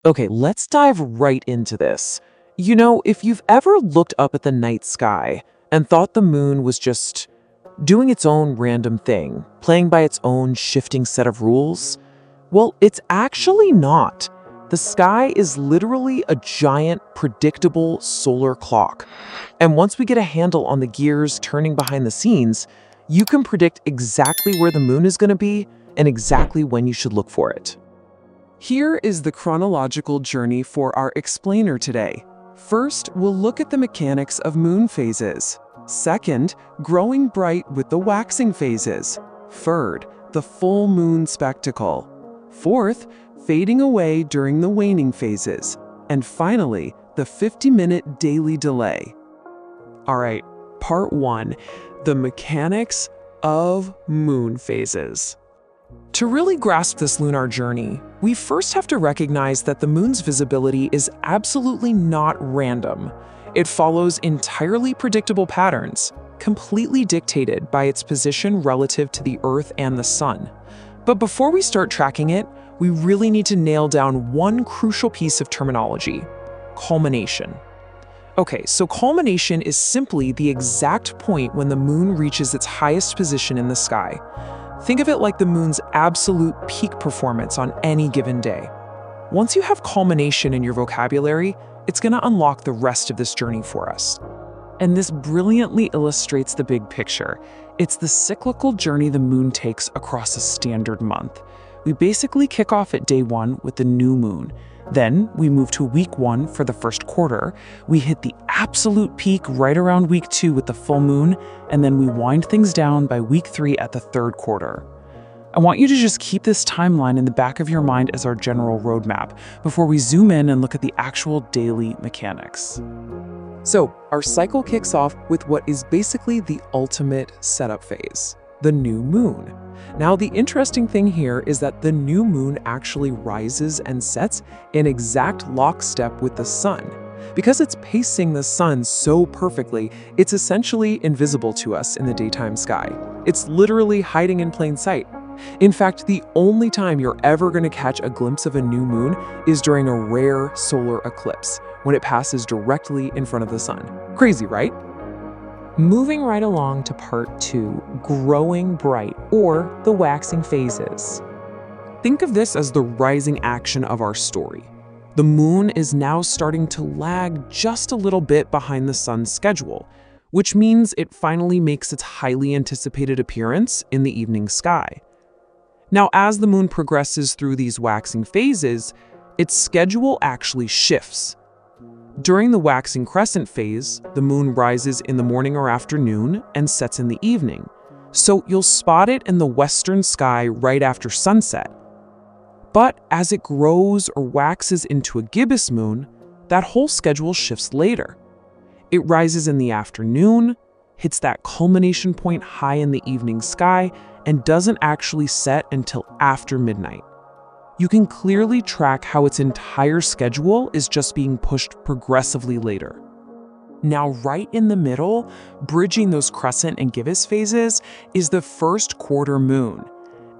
Okay, let's dive right into this. If you've ever looked up at the night sky and thought the moon was just doing its own random thing, playing by its own shifting set of rules, well, it's actually not. The sky is literally a giant, predictable solar clock. And once we get a handle on the gears turning behind the scenes, you can predict exactly where the moon is going to be and exactly when you should look for it. Here is the chronological journey for our explainer today. First, we'll look at the mechanics of moon phases. Second, growing bright with the waxing phases. Third, the full moon spectacle. Fourth, fading away during the waning phases. And finally, the 50-minute daily delay. All right, part 1, the mechanics of moon phases. To really grasp this lunar journey, we first have to recognize that the moon's visibility is absolutely not random. It follows entirely predictable patterns, completely dictated by its position relative to the Earth and the Sun. But before we start tracking it, we really need to nail down one crucial piece of terminology: culmination. Okay, so culmination is simply the exact point when the moon reaches its highest position in the sky. Think of it like the moon's absolute peak performance on any given day. Once you have culmination in your vocabulary, it's going to unlock the rest of this journey for us. And this brilliantly illustrates the big picture. It's the cyclical journey the moon takes across a standard month. We basically kick off at day 1 with the new moon. Then we move to week 1 for the first quarter. We hit the absolute peak right around week 2 with the full moon, and then we wind things down by week 3 at the third quarter. I want you to just keep this timeline in the back of your mind as our general roadmap before we zoom in and look at the actual daily mechanics. So, our cycle kicks off with what is basically the ultimate setup phase: the new moon. Now, the interesting thing here is that the new moon actually rises and sets in exact lockstep with the sun. Because it's pacing the sun so perfectly, it's essentially invisible to us in the daytime sky. It's literally hiding in plain sight. In fact, the only time you're ever going to catch a glimpse of a new moon is during a rare solar eclipse, when it passes directly in front of the sun. Crazy, right? Moving right along to part 2, growing bright, or the waxing phases. Think of this as the rising action of our story. The moon is now starting to lag just a little bit behind the sun's schedule, which means it finally makes its highly anticipated appearance in the evening sky. Now, as the moon progresses through these waxing phases, its schedule actually shifts. During the waxing crescent phase, the moon rises in the morning or afternoon and sets in the evening, so you'll spot it in the western sky right after sunset. But as it grows or waxes into a gibbous moon, that whole schedule shifts later. It rises in the afternoon, hits that culmination point high in the evening sky, and doesn't actually set until after midnight. You can clearly track how its entire schedule is just being pushed progressively later. Now, right in the middle, bridging those crescent and gibbous phases, is the first quarter moon.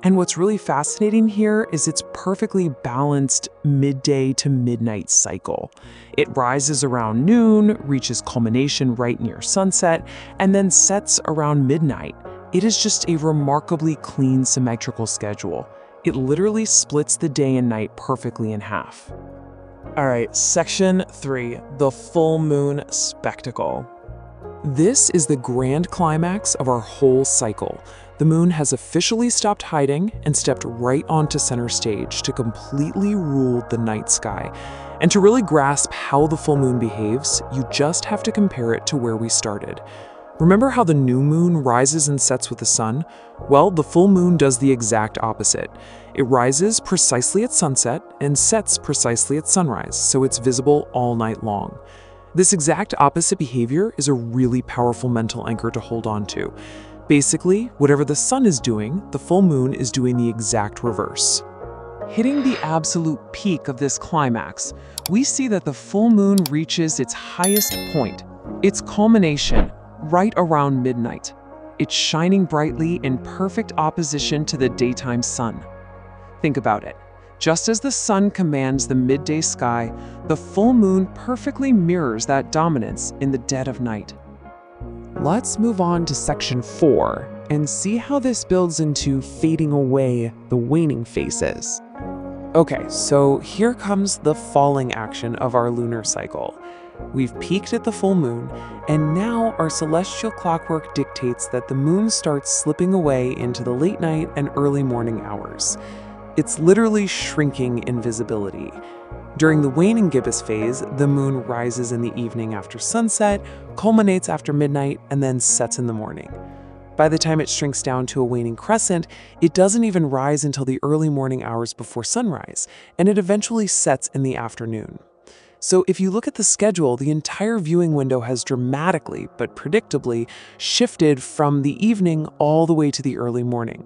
And what's really fascinating here is its perfectly balanced midday to midnight cycle. It rises around noon, reaches culmination right near sunset, and then sets around midnight. It is just a remarkably clean, symmetrical schedule. It literally splits the day and night perfectly in half. All right, section 3, the full moon spectacle. This is the grand climax of our whole cycle. The moon has officially stopped hiding and stepped right onto center stage to completely rule the night sky. And to really grasp how the full moon behaves, you just have to compare it to where we started. Remember how the new moon rises and sets with the sun? Well, the full moon does the exact opposite. It rises precisely at sunset and sets precisely at sunrise, so it's visible all night long. This exact opposite behavior is a really powerful mental anchor to hold on to. Basically, whatever the sun is doing, the full moon is doing the exact reverse. Hitting the absolute peak of this climax, we see that the full moon reaches its highest point, its culmination, right around midnight. It's shining brightly in perfect opposition to the daytime sun. Think about it. Just as the sun commands the midday sky, the full moon perfectly mirrors that dominance in the dead of night. Let's move on to section 4 and see how this builds into fading away the waning phases. Okay, so here comes the falling action of our lunar cycle. We've peaked at the full moon, and now our celestial clockwork dictates that the moon starts slipping away into the late night and early morning hours. It's literally shrinking in visibility. During the Waning Gibbous phase, the moon rises in the evening after sunset, culminates after midnight, and then sets in the morning. By the time it shrinks down to a waning crescent, it doesn't even rise until the early morning hours before sunrise, and it eventually sets in the afternoon. So if you look at the schedule, the entire viewing window has dramatically, but predictably, shifted from the evening all the way to the early morning.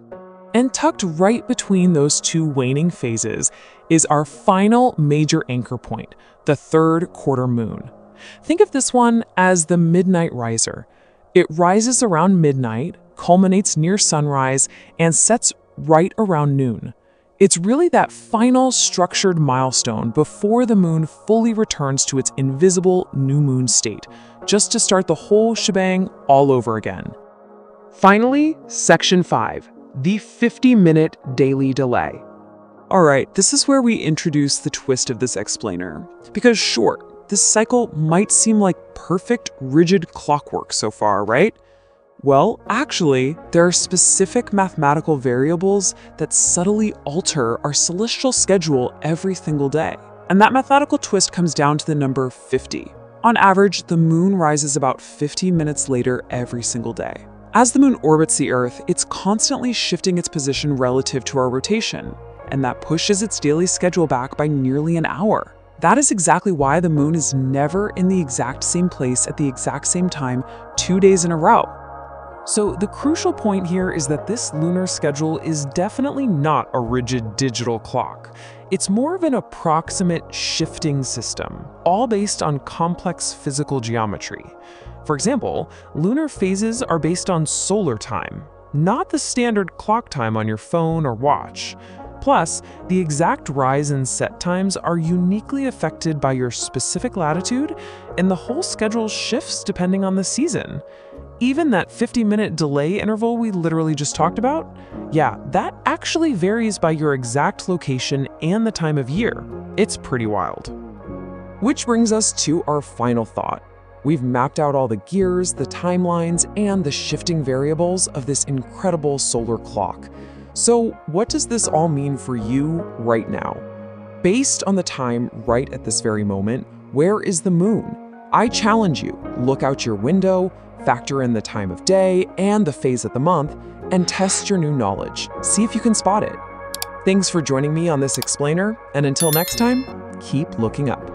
And tucked right between those two waning phases is our final major anchor point, the third quarter moon. Think of this one as the midnight riser. It rises around midnight, culminates near sunrise, and sets right around noon. It's really that final structured milestone before the moon fully returns to its invisible new moon state, just to start the whole shebang all over again. Finally, section 5, the 50-minute daily delay. All right, this is where we introduce the twist of this explainer. Because sure, this cycle might seem like perfect, rigid clockwork so far, right? Well, actually, there are specific mathematical variables that subtly alter our celestial schedule every single day. And that mathematical twist comes down to the number 50. On average, the moon rises about 50 minutes later every single day. As the moon orbits the Earth, it's constantly shifting its position relative to our rotation, and that pushes its daily schedule back by nearly an hour. That is exactly why the moon is never in the exact same place at the exact same time 2 days in a row. So the crucial point here is that this lunar schedule is definitely not a rigid digital clock. It's more of an approximate shifting system, all based on complex physical geometry. For example, lunar phases are based on solar time, not the standard clock time on your phone or watch. Plus, the exact rise and set times are uniquely affected by your specific latitude, and the whole schedule shifts depending on the season. Even that 50-minute delay interval we literally just talked about, yeah, that actually varies by your exact location and the time of year. It's pretty wild. Which brings us to our final thought. We've mapped out all the gears, the timelines, and the shifting variables of this incredible solar clock. So what does this all mean for you right now? Based on the time right at this very moment, where is the moon? I challenge you, look out your window, factor in the time of day and the phase of the month, and test your new knowledge. See if you can spot it. Thanks for joining me on this explainer, and until next time, keep looking up.